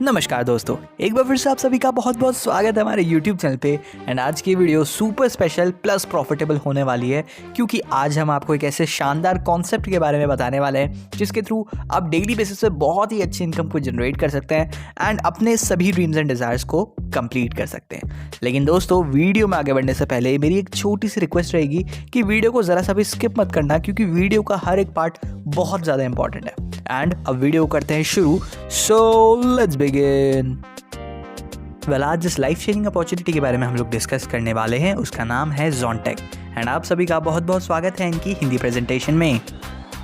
नमस्कार दोस्तों, एक बार फिर से आप सभी का बहुत बहुत स्वागत है हमारे YouTube चैनल पे। एंड आज की video super special plus profitable होने वाली है, क्योंकि आज हम आपको एक ऐसे शानदार कॉन्सेप्ट के बारे में बताने वाले हैं जिसके थ्रू आप डेली बेसिस पे बहुत ही अच्छी इनकम को जनरेट कर सकते हैं एंड अपने सभी ड्रीम्स एंड डिज़ायर्स को कंप्लीट कर सकते हैं। लेकिन दोस्तों, वीडियो में आगे बढ़ने से पहले मेरी एक छोटी सी रिक्वेस्ट रहेगी कि वीडियो को ज़रा सा भी स्किप मत करना, क्योंकि वीडियो का हर एक पार्ट बहुत ज़्यादा इंपॉर्टेंट है। एंड अब वीडियो करते हैं शुरू, सो लेट्स बिगिन। वेल, आज जिस लाइफ चेंजिंग अपॉर्चुनिटी के बारे में हम लोग डिस्कस करने वाले हैं उसका नाम है ज़ोनटेक। एंड आप सभी का बहुत बहुत स्वागत है इनकी हिंदी प्रेजेंटेशन में।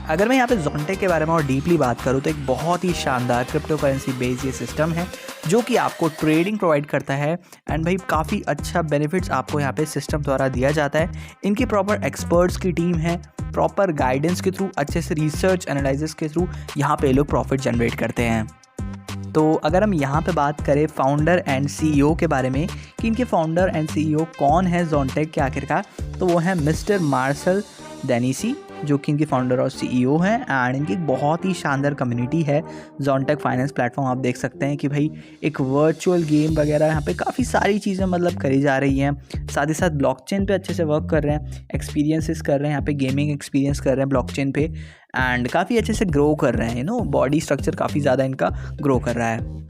अगर मैं यहाँ पे ज़ोनटेक के बारे में और डीपली बात करूँ तो एक बहुत ही शानदार क्रिप्टो करेंसी बेस्ड ये सिस्टम है जो कि आपको ट्रेडिंग प्रोवाइड करता है। एंड भाई काफ़ी अच्छा बेनिफिट्स आपको यहाँ पे सिस्टम द्वारा दिया जाता है। इनकी प्रॉपर एक्सपर्ट्स की टीम है, प्रॉपर गाइडेंस के थ्रू, अच्छे से रिसर्च एनालिसिस के थ्रू यहाँ पे लोग प्रॉफिट जनरेट करते हैं। तो अगर हम यहाँ पे बात करें फाउंडर एंड सीईओ के बारे में कि इनके फाउंडर एंड सीईओ कौन है ज़ोनटेक के आखिरकार, तो वो है मिस्टर मार्शल डेनिसी, जो कि इनके फाउंडर और सीईओ हैं। एंड इनकी बहुत ही शानदार कम्युनिटी है ज़ोनटेक फाइनेंस प्लेटफॉर्म। आप देख सकते हैं कि भाई एक वर्चुअल गेम वगैरह यहाँ पे काफ़ी सारी चीज़ें मतलब करी जा रही हैं, साथ ही साथ ब्लॉकचेन पे अच्छे से वर्क कर रहे हैं, एक्सपीरियंसेस कर रहे हैं, यहाँ पे गेमिंग एक्सपीरियंस कर रहे हैं ब्लॉकचेन पे, एंड काफ़ी अच्छे से ग्रो कर रहे हैं। बॉडी स्ट्रक्चर काफ़ी ज़्यादा इनका ग्रो कर रहा है।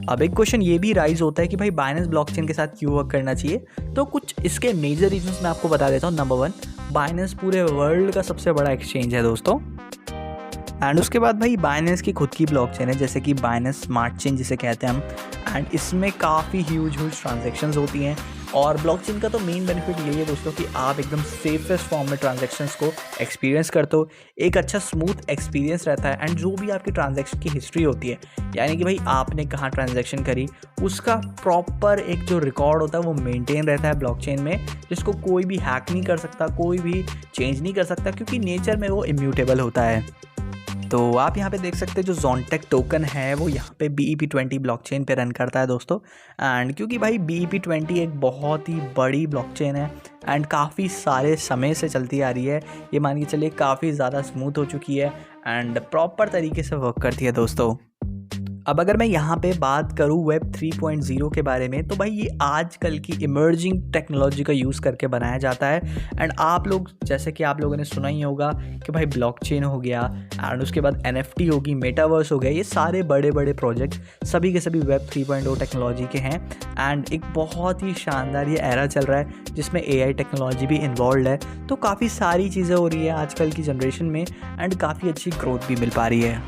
अब एक क्वेश्चन ये भी राइज होता है कि भाई बाइनेंस ब्लॉकचेन के साथ क्यों वर्क करना चाहिए। तो कुछ इसके मेजर रीजंस मैं आपको बता देता हूँ। नंबर 1, बाइनेंस पूरे वर्ल्ड का सबसे बड़ा एक्सचेंज है दोस्तों। एंड उसके बाद भाई बाइनेंस की खुद की ब्लॉकचेन है, जैसे कि बाइनेंस स्मार्ट चेन जिसे कहते हैं हम। एंड इसमें काफ़ी ह्यूज ट्रांजैक्शंस होती हैं। और ब्लॉकचेन का तो मेन बेनिफिट यही है दोस्तों कि आप एकदम सेफेस्ट फॉर्म में ट्रांजैक्शंस को एक्सपीरियंस करते हो। एक अच्छा स्मूथ एक्सपीरियंस रहता है। एंड जो भी आपकी ट्रांजैक्शन की हिस्ट्री होती है, यानी कि भाई आपने कहाँ ट्रांजैक्शन करी, उसका प्रॉपर एक जो रिकॉर्ड होता है वो मेंटेन रहता है ब्लॉकचेन में, जिसको कोई भी हैक नहीं कर सकता, कोई भी चेंज नहीं कर सकता, क्योंकि नेचर में वो इम्यूटेबल होता है। तो आप यहाँ पे देख सकते हैं जो ज़ोनटेक टोकन है वो यहाँ पे BEP20 ब्लॉकचेन पे रन करता है दोस्तों। एंड क्योंकि भाई BEP20 एक बहुत ही बड़ी ब्लॉकचेन है एंड काफ़ी सारे समय से चलती आ रही है, ये मान के चलिए काफ़ी ज़्यादा स्मूथ हो चुकी है एंड प्रॉपर तरीके से वर्क करती है दोस्तों। अब अगर मैं यहाँ पे बात करूँ वेब 3.0 के बारे में, तो भाई ये आजकल की इमर्जिंग टेक्नोलॉजी का यूज़ करके बनाया जाता है। एंड आप लोग, जैसे कि आप लोगों ने सुना ही होगा कि भाई ब्लॉकचेन हो गया एंड उसके बाद NFT होगी, मेटावर्स हो गया, ये सारे बड़े बड़े प्रोजेक्ट सभी के सभी वेब 3.0 टेक्नोलॉजी के हैं। एंड एक बहुत ही शानदार ये एरा चल रहा है जिसमें AI टेक्नोलॉजी भी इन्वॉल्व है। तो काफ़ी सारी चीज़ें हो रही है आजकल की जनरेशन में एंड काफ़ी अच्छी ग्रोथ भी मिल पा रही है।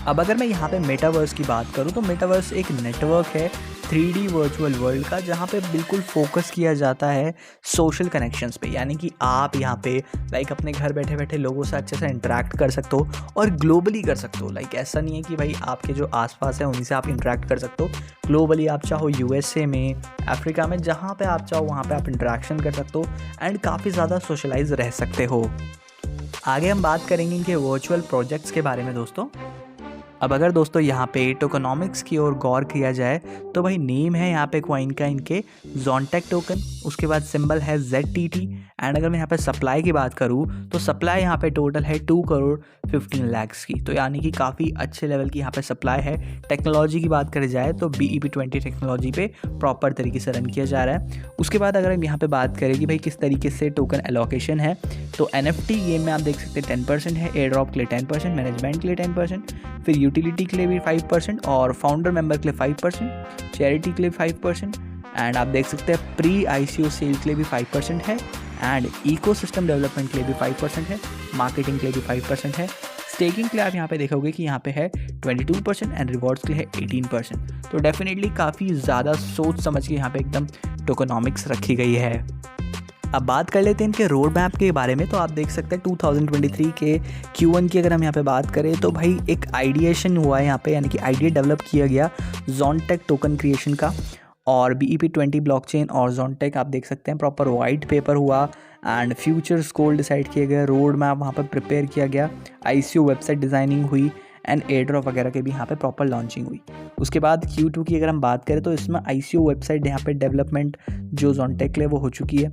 अब अगर मैं यहाँ पे मेटावर्स की बात करूँ तो मेटावर्स एक नेटवर्क है 3D वर्चुअल वर्ल्ड का, जहाँ पे बिल्कुल फोकस किया जाता है सोशल कनेक्शंस पे। यानी कि आप यहाँ पे अपने घर बैठे बैठे लोगों से अच्छे से इंटरेक्ट कर सकते हो और ग्लोबली कर सकते हो। ऐसा नहीं है कि भाई आपके जो आसपास है उन्हीं से आप इंटरेक्ट कर सकते हो, ग्लोबली आप चाहो USA में, अफ्रीका में, जहाँ पे आप चाहो वहाँ पे आप इंटरेक्शन कर सकते हो एंड काफ़ी ज़्यादा सोशलाइज रह सकते हो। आगे हम बात करेंगे इनके वर्चुअल प्रोजेक्ट्स के बारे में दोस्तों। अब अगर दोस्तों यहाँ पे टोकनॉमिक्स की ओर गौर किया जाए तो भाई नेम है यहाँ पे कॉइन का इनके ज़ोनटेक टोकन, उसके बाद सिंबल है ZTT। एंड अगर मैं यहाँ पे सप्लाई की बात करूँ तो सप्लाई यहाँ पे टोटल है 2 करोड़ 15 लाख की, तो यानी कि काफ़ी अच्छे लेवल की यहाँ पे सप्लाई है। टेक्नोलॉजी की बात करी जाए तो BEP20 टेक्नोलॉजी पे प्रॉपर तरीके से रन किया जा रहा है। उसके बाद अगर हम यहाँ पे बात करें कि भाई किस तरीके से टोकन एलोकेशन है, तो NFT गेम में आप देख सकते हैं 10% है, एयर ड्रॉप के लिए 10%, मैनेजमेंट के लिए 10%, फिर यूटिलिटी के लिए भी 5% और फाउंडर मेंबर के लिए 5%, चैरिटी के लिए 5%। एंड आप देख सकते हैं प्री ICO सेल के लिए भी 5% है एंड इकोसिस्टम डेवलपमेंट के लिए भी 5% है, मार्केटिंग के लिए भी 5% है, स्टेकिंग के लिए आप यहाँ पे देखोगे कि यहाँ पे है 22% एंड रिवॉर्ड्स के लिए है 18%। तो डेफिनेटली काफ़ी ज़्यादा सोच समझ के यहाँ पे एकदम टोकनॉमिक्स रखी गई है। अब बात कर लेते हैं इनके रोड मैप के बारे में। तो आप देख सकते हैं 2023 के Q1 की अगर हम यहाँ पे बात करें तो भाई एक आइडिएशन हुआ है यहाँ पे, यानी कि आइडिया डेवलप किया गया ज़ोनटेक टोकन क्रिएशन का, और BEP20 ब्लॉकचेन और ज़ोनटेक आप देख सकते हैं प्रॉपर वाइट पेपर हुआ एंड फ्यूचर्स गोल डिसाइड किए गए, रोड मैप वहाँ पर प्रिपेयर किया गया, ICO वेबसाइट डिज़ाइनिंग हुई एंड एयर ड्रॉप वगैरह के भी यहाँ पे प्रॉपर लॉन्चिंग हुई। उसके बाद Q2 की अगर हम बात करें तो इसमें ICO वेबसाइट यहाँ पे डेवलपमेंट जो ज़ोनटेक के लिए वो हो चुकी है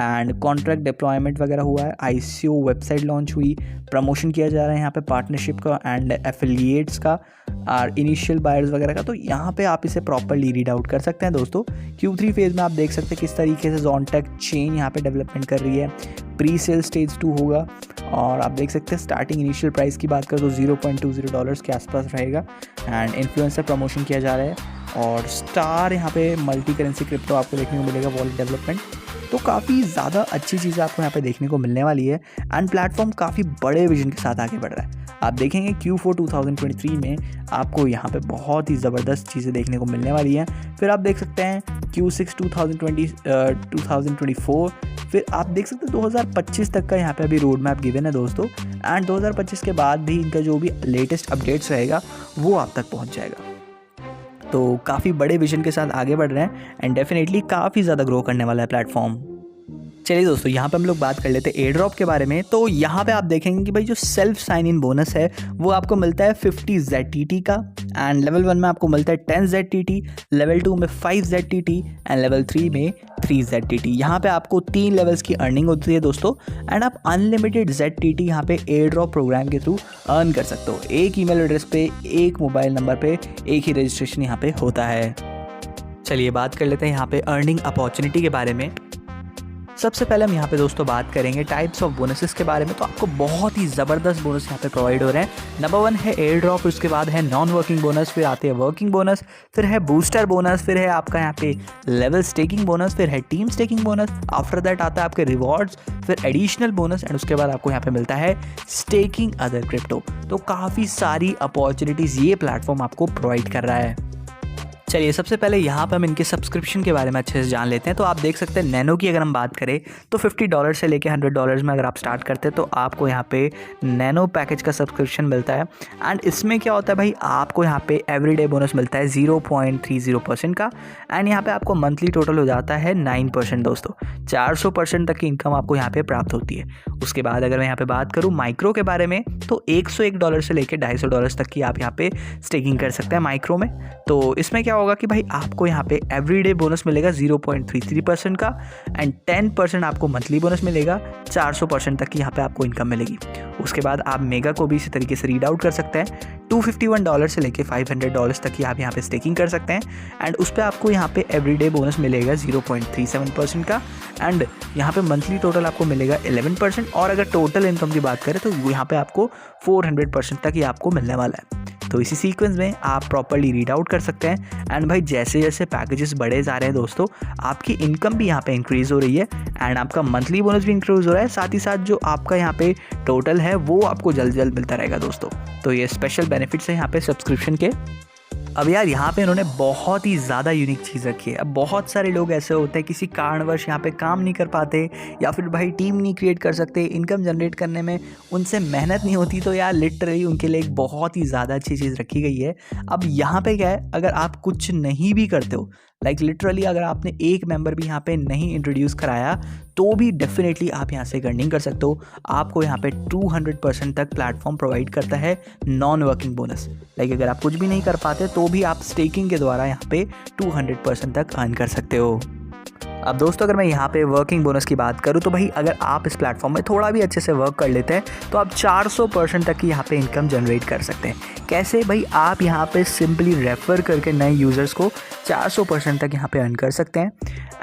एंड कॉन्ट्रैक्ट डिप्लॉयमेंट वगैरह हुआ है, ICO वेबसाइट लॉन्च हुई, प्रमोशन किया जा रहा है यहाँ पे पार्टनरशिप का एंड एफिलिएट्स का और इनिशियल बायर्स वगैरह का। तो यहाँ पे आप इसे प्रॉपरली रीड आउट कर सकते हैं दोस्तों। Q3 फेज़ में आप देख सकते हैं किस तरीके से जोनटेक चेन यहाँ पे डेवलपमेंट कर रही है। प्री सेल स्टेज 2 होगा और आप देख सकते हैं स्टार्टिंग इनिशियल प्राइस की बात करें तो $0.20 के आसपास रहेगा एंड इन्फ्लुएंसर प्रमोशन किया जा रहा है और स्टार यहाँ पे मल्टी करेंसी क्रिप्टो आपको देखने को मिलेगा, वॉलेट डेवलपमेंट। तो काफ़ी ज़्यादा अच्छी चीज़ें आपको यहाँ पे देखने को मिलने वाली है एंड प्लेटफॉर्म काफ़ी बड़े विजन के साथ आगे बढ़ रहा है। आप देखेंगे Q4 2023 में आपको यहाँ पे बहुत ही ज़बरदस्त चीज़ें देखने को मिलने वाली हैं। फिर आप देख सकते हैं Q6 2024, फिर आप देख सकते हैं 2025 तक का यहाँ पे अभी रोड मैप गिवन है दोस्तों एंड 2025 के बाद भी इनका जो भी लेटेस्ट अपडेट्स रहेगा वो आप तक पहुँच जाएगा। तो काफ़ी बड़े विजन के साथ आगे बढ़ रहे हैं एंड डेफिनेटली काफ़ी ज़्यादा ग्रो करने वाला है प्लेटफॉर्म। चलिए दोस्तों, यहाँ पे हम लोग बात कर लेते हैं एयर ड्रॉप के बारे में। तो यहाँ पे आप देखेंगे कि भाई जो सेल्फ साइन इन बोनस है वो आपको मिलता है 50 ZTT का एंड लेवल 1 में आपको मिलता है 10 ZTT, लेवल 2 में 5 ZTT एंड लेवल 3 में 3 ZTT। यहाँ पे आपको 3 लेवल्स की अर्निंग होती है दोस्तों एंड आप अनलिमिटेड ZTT यहाँ पे एयर ड्रॉप प्रोग्राम के थ्रू अर्न कर सकते हो। एक ईमेल एड्रेस पे, एक मोबाइल नंबर पे एक ही रजिस्ट्रेशन यहाँ पे होता है। चलिए बात कर लेते हैं यहाँ पे अर्निंग अपॉर्चुनिटी के बारे में। सबसे पहले हम यहाँ पे दोस्तों बात करेंगे टाइप्स ऑफ बोनसेस के बारे में। तो आपको बहुत ही ज़बरदस्त बोनस यहाँ पे प्रोवाइड हो रहे हैं। नंबर 1 है एयर ड्रॉप, उसके बाद है नॉन वर्किंग बोनस, फिर आते हैं वर्किंग बोनस, फिर है बूस्टर बोनस, फिर है आपका यहाँ पे लेवल स्टेकिंग बोनस, फिर है team staking bonus, after that आता है आपके रिवॉर्ड्स, फिर एडिशनल बोनस एंड उसके बाद आपको यहाँ पे मिलता है स्टेकिंग अदर क्रिप्टो। तो काफ़ी सारी अपॉर्चुनिटीज़ ये प्लेटफॉर्म आपको प्रोवाइड कर रहा है। चलिए सबसे पहले यहाँ पर हम इनके सब्सक्रिप्शन के बारे में अच्छे से जान लेते हैं। तो आप देख सकते हैं नैनो की अगर हम बात करें तो $50 से लेके $100 में अगर आप स्टार्ट करते हैं तो आपको यहाँ पे नैनो पैकेज का सब्सक्रिप्शन मिलता है एंड इसमें क्या होता है भाई, आपको यहाँ पे एवरीडे बोनस मिलता है 0.30% का एंड यहाँ पे आपको मंथली टोटल हो जाता है 9% दोस्तों। 400% तक की इनकम आपको यहाँ पे प्राप्त होती है। उसके बाद अगर मैं यहाँ पे बात करूँ माइक्रो के बारे में तो $101 से लेके $250 तक की आप यहाँ पे स्टेकिंग कर सकते हैं माइक्रो में। तो इसमें क्या होगा कि भाई आपको यहाँ पे एवरीडे बोनस मिलेगा 0.33% का एंड 10% आपको मंथली बोनस मिलेगा। 400% तक की यहाँ पे आपको इनकम मिलेगी। उसके बाद आप मेगा को भी इसी तरीके से रीड आउट कर सकते हैं। $251 से लेके $500 तक की आप यहाँ पे स्टेकिंग कर सकते हैं एंड उस पर आपको यहाँ पे एवरीडे बोनस मिलेगा 0.37% का एंड यहाँ पे मंथली टोटल आपको मिलेगा 11% और अगर टोटल इनकम की बात करें तो यहाँ पे आपको 400% तक ही आपको मिलने वाला है। तो इसी सीक्वेंस में आप प्रॉपर्ली रीड आउट कर सकते हैं एंड भाई जैसे जैसे पैकेजेस बढ़े जा रहे हैं दोस्तों आपकी इनकम भी यहाँ पे इंक्रीज़ हो रही है एंड आपका मंथली बोनस भी इंक्रीज़ हो रहा है। साथ ही साथ जो आपका यहाँ पे टोटल है वो आपको जल्द जल्द मिलता रहेगा दोस्तों। तो ये स्पेशल बेनिफिट्स हैं यहाँ पे सब्सक्रिप्शन के। अब यार यहाँ पे इन्होंने बहुत ही ज़्यादा यूनिक चीज़ रखी है। अब बहुत सारे लोग ऐसे होते हैं किसी कारणवश यहाँ पे काम नहीं कर पाते या फिर भाई टीम नहीं क्रिएट कर सकते, इनकम जनरेट करने में उनसे मेहनत नहीं होती, तो यार लिटरली उनके लिए एक बहुत ही ज़्यादा अच्छी चीज़ रखी गई है। अब यहाँ पे क्या है, अगर आप कुछ नहीं भी करते हो, लाइक लिटरली अगर आपने एक मेंबर भी यहाँ पे नहीं इंट्रोड्यूस कराया तो भी डेफिनेटली आप यहाँ से अर्निंग कर सकते हो। आपको यहाँ पे 200% तक प्लेटफॉर्म प्रोवाइड करता है नॉन वर्किंग बोनस। लाइक अगर आप कुछ भी नहीं कर पाते तो भी आप स्टेकिंग के द्वारा यहाँ पे 200% तक अर्न कर सकते हो। अब दोस्तों अगर मैं यहाँ पे वर्किंग बोनस की बात करूँ तो भाई अगर आप इस प्लेटफॉर्म में थोड़ा भी अच्छे से वर्क कर लेते हैं तो आप 400% तक की यहाँ पे इनकम जनरेट कर सकते हैं। कैसे भाई, आप यहाँ पे सिंपली रेफ़र करके नए यूज़र्स को 400% तक यहाँ पे अर्न कर सकते हैं।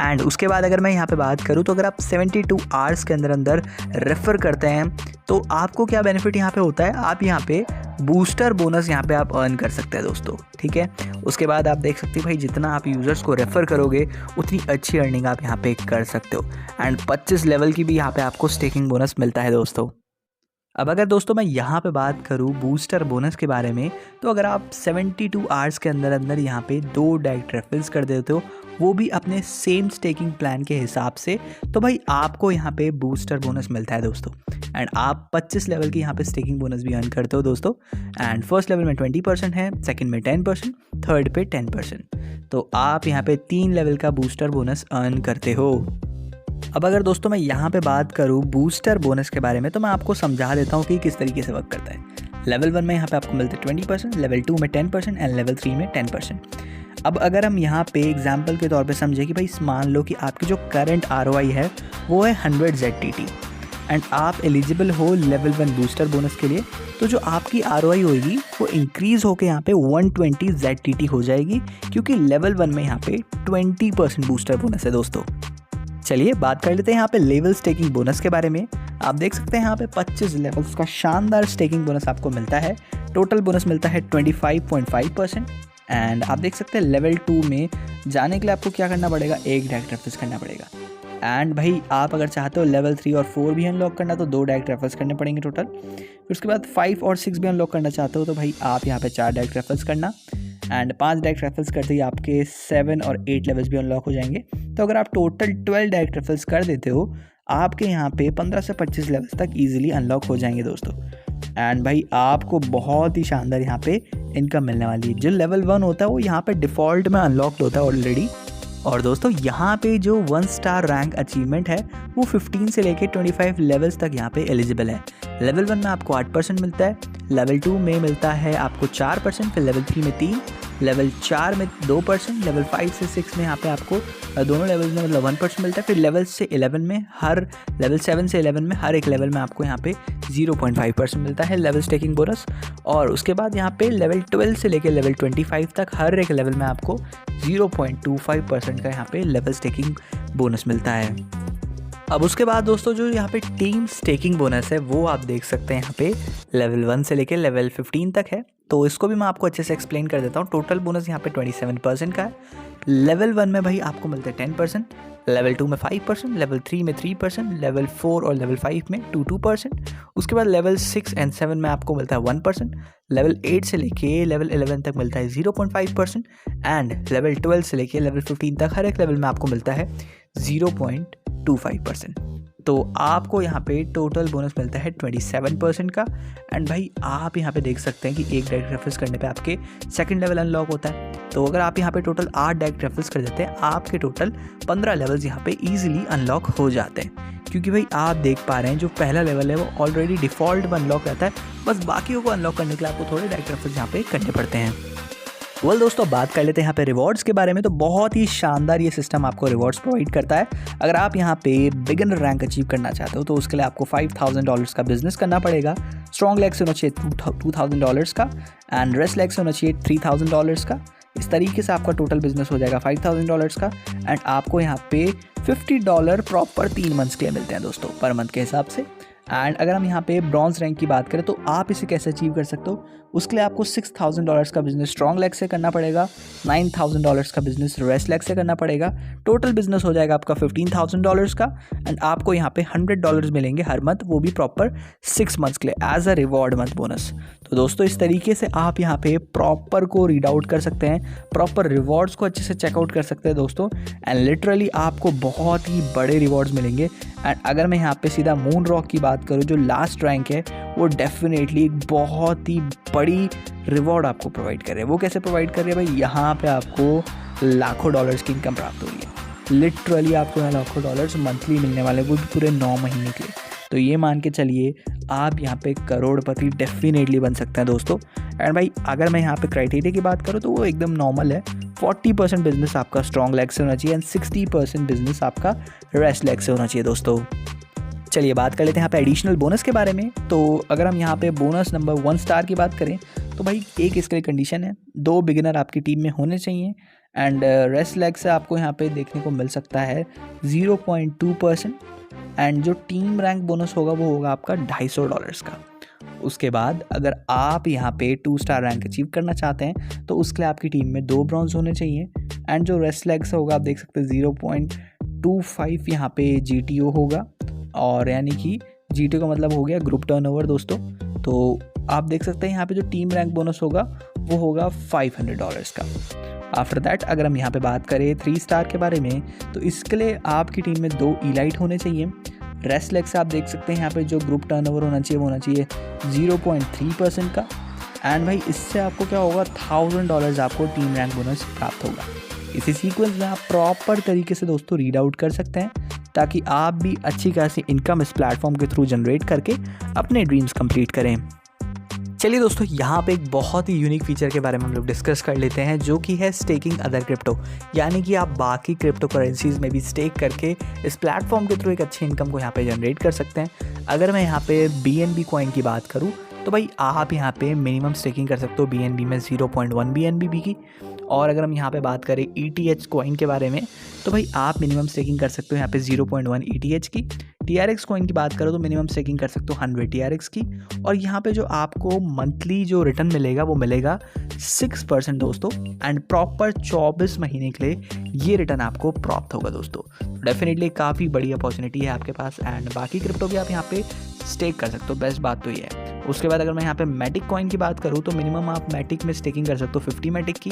एंड उसके बाद अगर मैं यहाँ पे बात करूँ तो अगर आप 72 आवर्स के अंदर अंदर रेफ़र करते हैं तो आपको क्या बेनिफिट यहाँ पे होता है, आप यहाँ पे बूस्टर बोनस यहाँ पे आप अर्न कर सकते हैं दोस्तों। ठीक है, उसके बाद आप देख सकते हैं भाई जितना आप यूज़र्स को रेफ़र करोगे उतनी अच्छी अर्निंग आप यहाँ पे कर सकते हो एंड 25 लेवल की भी यहाँ पे आपको स्टेकिंग बोनस मिलता है दोस्तों। अब अगर दोस्तों मैं यहाँ पे बात करूँ बूस्टर बोनस के बारे में तो अगर आप 72 आवर्स के अंदर अंदर यहाँ पे 2 डायरेक्ट रेफरल्स कर देते हो, वो भी अपने सेम स्टेकिंग प्लान के हिसाब से, तो भाई आपको यहाँ पे बूस्टर बोनस मिलता है दोस्तों। एंड आप 25 लेवल की यहाँ पे स्टेकिंग बोनस भी अर्न करते हो दोस्तों। एंड फर्स्ट लेवल में 20% है, सेकंड में 10%, थर्ड पे 10%। तो आप यहाँ पे 3 लेवल का बूस्टर बोनस अर्न करते हो। अब अगर दोस्तों मैं यहाँ पे बात करूँ बूस्टर बोनस के बारे में तो मैं आपको समझा देता हूँ कि किस तरीके से वर्क करता है। लेवल 1 में यहाँ पे आपको मिलता है 20%, लेवल 2 में 10% एंड लेवल 3 में 10%। अब अगर हम यहाँ पे एग्जाम्पल के तौर पे समझें कि भाई मान लो कि आपकी जो करंट ROI है वो है 100 ZTT एंड आप एलिजिबल हो लेवल 1 बूस्टर बोनस के लिए, तो जो आपकी ROI होगी वो इंक्रीज़ होकर यहाँ पे 120 ZTT हो जाएगी, क्योंकि लेवल 1 में यहाँ पे 20% बूस्टर बोनस है दोस्तों। चलिए बात कर लेते हैं यहाँ पे लेवल स्टेकिंग बोनस के बारे में। आप देख सकते हैं यहाँ पे 25 लेवल्स का शानदार स्टेकिंग बोनस आपको मिलता है। टोटल बोनस मिलता है 25.5%। एंड आप देख सकते हैं लेवल 2 में जाने के लिए आपको क्या करना पड़ेगा, एक डायरेक्ट रेफर्स करना पड़ेगा। एंड भाई आप अगर चाहते हो लेवल 3 और 4 भी अनलॉक करना तो 2 डायरेक्ट रेफर्स करने पड़ेंगे टोटल। फिर उसके बाद 5 और 6 भी अनलॉक करना चाहते हो तो भाई आप यहाँ पे 4 डायरेक्ट रेफर्स करना। एंड 5 डायरेक्ट रेफर्स करते ही आपके 7 और 8 लेवल्स भी अनलॉक हो जाएंगे। तो अगर आप टोटल 12 डायरेक्ट रेफर्स कर देते हो, आपके यहाँ पे 15 से 25 लेवल्स तक ईजिली अनलॉक हो जाएंगे दोस्तों। एंड भाई आपको बहुत ही शानदार यहाँ पे इनकम मिलने वाली है। जो लेवल 1 होता है वो यहाँ पे डिफ़ॉल्ट में अनलॉक्ड होता है ऑलरेडी। और दोस्तों यहाँ पे जो 1 स्टार रैंक अचीवमेंट है वो 15 से लेके 25 लेवल्स तक यहाँ पे एलिजिबल है। लेवल 1 में आपको 8% मिलता है, लेवल 2 में मिलता है आपको 4%, फिर लेवल 3 में 3, लेवल 4 में 2%, लेवल 5 से 6 में यहाँ पे आपको दोनों लेवल्स में मतलब 1% मिलता है। फिर लेवल से 11 में लेवल 7 से 11 में हर एक लेवल में आपको यहाँ पे 0.5% मिलता है लेवल स्टेकिंग बोनस। और उसके बाद यहाँ पे लेवल 12 से लेकर लेवल 25 तक हर एक लेवल में आपको 0.25% का यहाँ पे लेवल स्टेकिंग बोनस मिलता है। अब उसके बाद दोस्तों जो यहाँ पे टीम स्टेकिंग बोनस है वो आप देख सकते हैं यहाँ पे लेवल 1 से लेकर लेवल 15 तक है। तो इसको भी मैं आपको अच्छे से एक्सप्लेन कर देता हूँ। टोटल बोनस यहाँ पे 27% का है। लेवल 1 में भाई आपको मिलता है 10%, लेवल 2 में 5%, लेवल 3 में 3%, लेवल 4 और लेवल 5 में 2%। उसके बाद लेवल 6 एंड 7 में आपको मिलता है 1%, लेवल 8 से लेके लेवल 11 तक मिलता है 0.5% एंड लेवल 12 से लेके लेवल 15 तक हर एक लेवल में आपको मिलता है 0.25%। तो आपको यहाँ पे टोटल बोनस मिलता है 27% का। एंड भाई आप यहाँ पे देख सकते हैं कि एक डायरेक्ट रेफर्स करने पे आपके सेकंड लेवल अनलॉक होता है। तो अगर आप यहाँ पे टोटल 8 डायरेक्ट रेफर्स कर देते हैं, आपके टोटल 15 लेवल्स यहाँ पे इजीली अनलॉक हो जाते हैं। क्योंकि भाई आप देख पा रहे हैं जो पहला लेवल है वो ऑलरेडी डिफ़ॉल्ट में अनलॉक रहता है, बस बाकियों को अनलॉक करने के लिए आपको थोड़े डायरेक्ट रेफर्स यहाँ पे करने पड़ते हैं। वेल दोस्तों बात कर लेते हैं यहाँ पे रिवॉर्ड्स के बारे में। तो बहुत ही शानदार ये सिस्टम आपको रिवॉर्ड्स प्रोवाइड करता है। अगर आप यहाँ पे बिगिनर रैंक अचीव करना चाहते हो तो उसके लिए आपको $5,000 का बिजनेस करना पड़ेगा। स्ट्रॉन्ग लेग से होना चाहिए $2,000 का एंड रेस्ट लेग से होना चाहिए $3,000 का। इस तरीके से आपका टोटल बिजनेस हो जाएगा $5,000 का। एंड आपको यहाँ पे $50 प्रॉपर 3 मंथ्स के लिए मिलते हैं दोस्तों, पर मंथ के हिसाब से। एंड अगर हम यहाँ पे ब्रॉन्ज रैंक की बात करें तो आप इसे कैसे अचीव कर सकते हो, उसके लिए आपको $6,000 का बिजनेस स्ट्रॉन्ग लेग से करना पड़ेगा, $9,000 का बिजनेस रेस्ट लेग से करना पड़ेगा। टोटल बिजनेस हो जाएगा आपका $15,000 का। एंड आपको यहाँ पे $100 मिलेंगे हर मंथ, वो भी प्रॉपर 6 मंथ्स के लिए as a reward month bonus. तो दोस्तों इस तरीके से आप यहाँ पे प्रॉपर को रीड आउट कर सकते हैं, प्रॉपर रिवॉर्ड्स को अच्छे से चेकआउट कर सकते हैं दोस्तों। एंड लिटरली आपको बहुत ही बड़े रिवॉर्ड्स मिलेंगे। एंड अगर मैं यहाँ पे सीधा मून रॉक की बात करूँ, जो लास्ट रैंक है वो डेफिनेटली एक बहुत ही बड़ी रिवॉर्ड आपको प्रोवाइड कर रहे हैं। वो कैसे प्रोवाइड कर रहे हैं भाई, यहाँ पे आपको लाखों डॉलर्स की इनकम प्राप्त हो रही है। लिटरली आपको यहाँ लाखों डॉलर्स मंथली मिलने वाले, वो भी पूरे 9 महीने के लिए। तो ये मान के चलिए आप यहाँ पे करोड़पति डेफिनेटली बन सकते हैं दोस्तों। एंड भाई अगर मैं यहाँ पे क्राइटेरिया की बात करूँ तो वो एकदम नॉर्मल है। 40% बिजनेस आपका स्ट्रॉन्ग लेग से होना चाहिए एंड 60% बिजनेस आपका रेस्ट लेग से होना चाहिए दोस्तों। चलिए बात कर लेते हैं यहाँ पे एडिशनल बोनस के बारे में। तो अगर हम यहाँ पे बोनस नंबर 1 स्टार की बात करें तो भाई एक इसके लिए कंडीशन है, 2 बिगिनर आपकी टीम में होने चाहिए। एंड रेस्ट लेग से आपको यहाँ पे देखने को मिल सकता है 0.2%। एंड जो टीम रैंक बोनस होगा वो होगा आपका $250 का। उसके बाद अगर आप यहाँ पे 2 स्टार रैंक अचीव करना चाहते हैं तो उसके लिए आपकी टीम में 2 ब्रॉन्ज होने चाहिए। एंड जो रेस्ट लेग से होगा आप देख सकते हैं 0.25 यहाँ पे GTO होगा, और यानी कि GTO का मतलब हो गया ग्रुप टर्नओवर दोस्तों। तो आप देख सकते हैं यहाँ पे जो टीम रैंक बोनस होगा वो होगा $500 का। आफ्टर दैट अगर हम यहाँ पे बात करें 3 स्टार के बारे में तो इसके लिए आपकी टीम में 2 इलाइट होने चाहिए। रेस्ट लेग से आप देख सकते हैं यहाँ पे जो ग्रुप टर्नओवर होना चाहिए वो होना चाहिए 0.3% का। एंड भाई इससे आपको क्या होगा, $1,000 आपको टीम रैंक बोनस प्राप्त होगा। इसी सीक्वेंस में आप प्रॉपर तरीके से दोस्तों रीड आउट कर सकते हैं ताकि आप भी अच्छी खासी इनकम इस प्लेटफॉर्म के थ्रू जनरेट करके अपने ड्रीम्स कंप्लीट करें। चलिए दोस्तों, यहाँ पे एक बहुत ही यूनिक फीचर के बारे में हम लोग डिस्कस कर लेते हैं, जो कि है स्टेकिंग अदर क्रिप्टो। यानी कि आप बाकी क्रिप्टो करेंसीज में भी स्टेक करके इस प्लेटफॉर्म के थ्रू एक अच्छी इनकम को यहाँ पे जनरेट कर सकते हैं। अगर मैं यहाँ पे BNB कॉइन की बात करूँ तो भाई आप यहाँ पे मिनिमम स्टेकिंग कर सकते हो BNB में 0.1 BNB की। और अगर हम यहाँ पे बात करें ETH कॉइन के बारे में तो भाई आप मिनिमम स्टेकिंग कर सकते हो यहाँ पे 0.1 ETH की। TRX कॉइन की बात करो तो मिनिमम स्टेकिंग कर सकते हो 100 TRX की। और यहाँ पे जो आपको मंथली जो रिटर्न मिलेगा वो मिलेगा 6% दोस्तों, एंड प्रॉपर 24 महीने के लिए ये रिटर्न आपको प्राप्त होगा दोस्तों। डेफिनेटली काफ़ी बड़ी अपॉर्चुनिटी है आपके पास, एंड बाकी क्रिप्टो भी आप यहाँ पे स्टेक कर सकते हो, बेस्ट बात तो ये है। उसके बाद अगर मैं यहाँ पे मैटिक कॉइन की बात करूँ तो मिनिमम आप मैटिक में स्टेकिंग कर सकते हो 50 मैटिक की।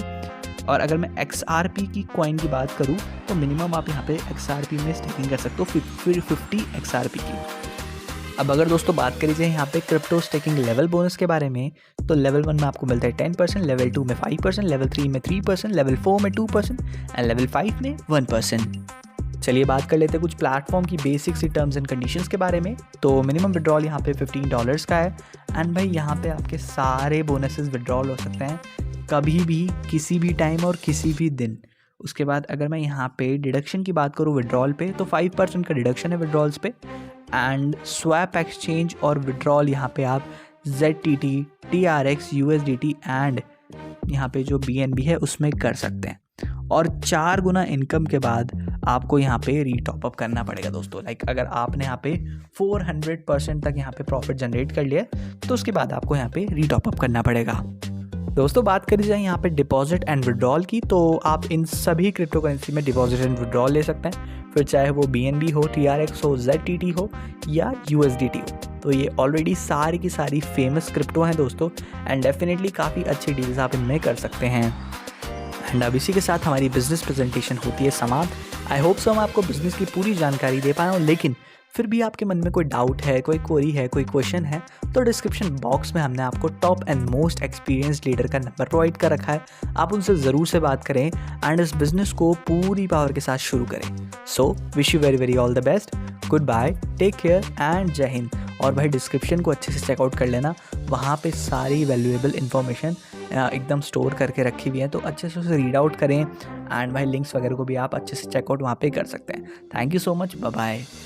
और अगर मैं XRP की कॉइन की बात करूँ तो मिनिमम आप यहाँ पे XRP में स्टेकिंग कर सकते हो 50 XRP की। अब अगर दोस्तों बात करी जाए यहाँ पे क्रिप्टो स्टेकिंग लेवल बोनस के बारे में तो लेवल 1 में आपको मिलता है 10%, लेवल 2 में 5%, लेवल 3 में 3%, लेवल 4 में 2% एंड लेवल 5 में 1%। चलिए बात कर लेते हैं कुछ प्लेटफॉर्म की बेसिक सी टर्म्स एंड कंडीशंस के बारे में। तो मिनिमम विड्रॉल यहाँ पे $15 का है, एंड भाई यहाँ पे आपके सारे बोनसेस विड्रॉल हो सकते हैं कभी भी, किसी भी टाइम और किसी भी दिन। उसके बाद अगर मैं यहाँ पे डिडक्शन की बात करूँ विड्रॉल पे तो 5% का डिडक्शन है विड्रॉल्स पे। एंड स्वैप एक्सचेंज और विड्रॉल यहाँ पे आप ZTT, TRX, USDT एंड यहाँ पे जो BNB है उसमें कर सकते हैं। और 4 गुना इनकम के बाद आपको यहाँ पे रीटॉप अप करना पड़ेगा दोस्तों। लाइक अगर आपने यहाँ पे 400% तक यहाँ पे प्रॉफिट जनरेट कर लिया तो उसके बाद आपको यहाँ पे रीटॉप अप करना पड़ेगा। दोस्तों बात करी जाए यहाँ पे डिपॉजिट एंड विड्रॉल की तो आप इन सभी क्रिप्टो करेंसी में डिपॉजिट एंड विड्रॉल ले सकते हैं, फिर चाहे वो BNB हो, TRX हो, ZTT हो या USDT हो। तो ये ऑलरेडी सारी की सारी फेमस क्रिप्टो हैं दोस्तों, एंड डेफिनेटली काफ़ी अच्छी डील्स आप इनमें कर सकते हैं। एंड अब इसी के साथ हमारी बिजनेस प्रेजेंटेशन होती है समाप्त। आई होप सो हम आपको बिजनेस की पूरी जानकारी दे पाए, लेकिन फिर भी आपके मन में कोई डाउट है, कोई क्वेरी है, कोई क्वेश्चन है तो डिस्क्रिप्शन बॉक्स में हमने आपको top and most experienced leader का नंबर प्रोवाइड कर रखा है। आप उनसे ज़रूर से बात करें एंड इस बिजनेस को पूरी पावर के साथ शुरू करें। So wish you very very all the best, good bye, take care and जय हिंद। और भाई डिस्क्रिप्शन को अच्छे से चेकआउट कर लेना, वहाँ पे सारी वैल्यूएबल इन्फॉर्मेशन एकदम स्टोर करके रखी हुई है, तो अच्छे से उसे रीड आउट करें। एंड भाई लिंक्स वगैरह को भी आप अच्छे से चेकआउट वहाँ पे कर सकते हैं। Thank you so much, bye bye.